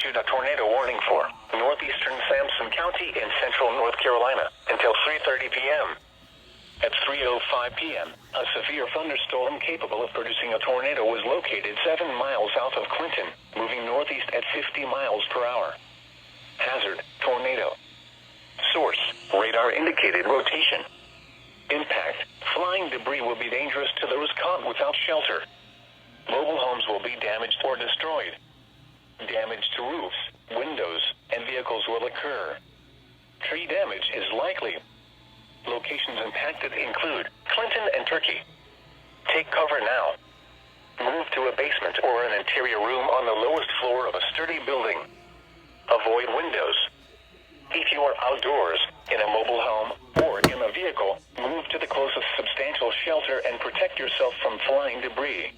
issued a tornado warning for northeastern Sampson County in central North Carolina until 3:30 p.m. At 3:05 p.m., a severe thunderstorm capable of producing a tornado was located 7 miles south of Clinton, moving northeast at 50 miles per hour. Hazard, tornado. Source, radar indicated rotation. Impact, flying debris will be dangerous to those caught without shelter. Mobile homes will be damaged or destroyed. Damage to roofs, windows, and vehicles will occur. Tree damage is likely. Locations impacted include Clinton and Turkey. Take cover now. Move to a basement or an interior room on the lowest floor of a sturdy building. Avoid windows. If you are outdoors, in a mobile home, or in a vehicle, move to the closest substantial shelter and protect yourself from flying debris.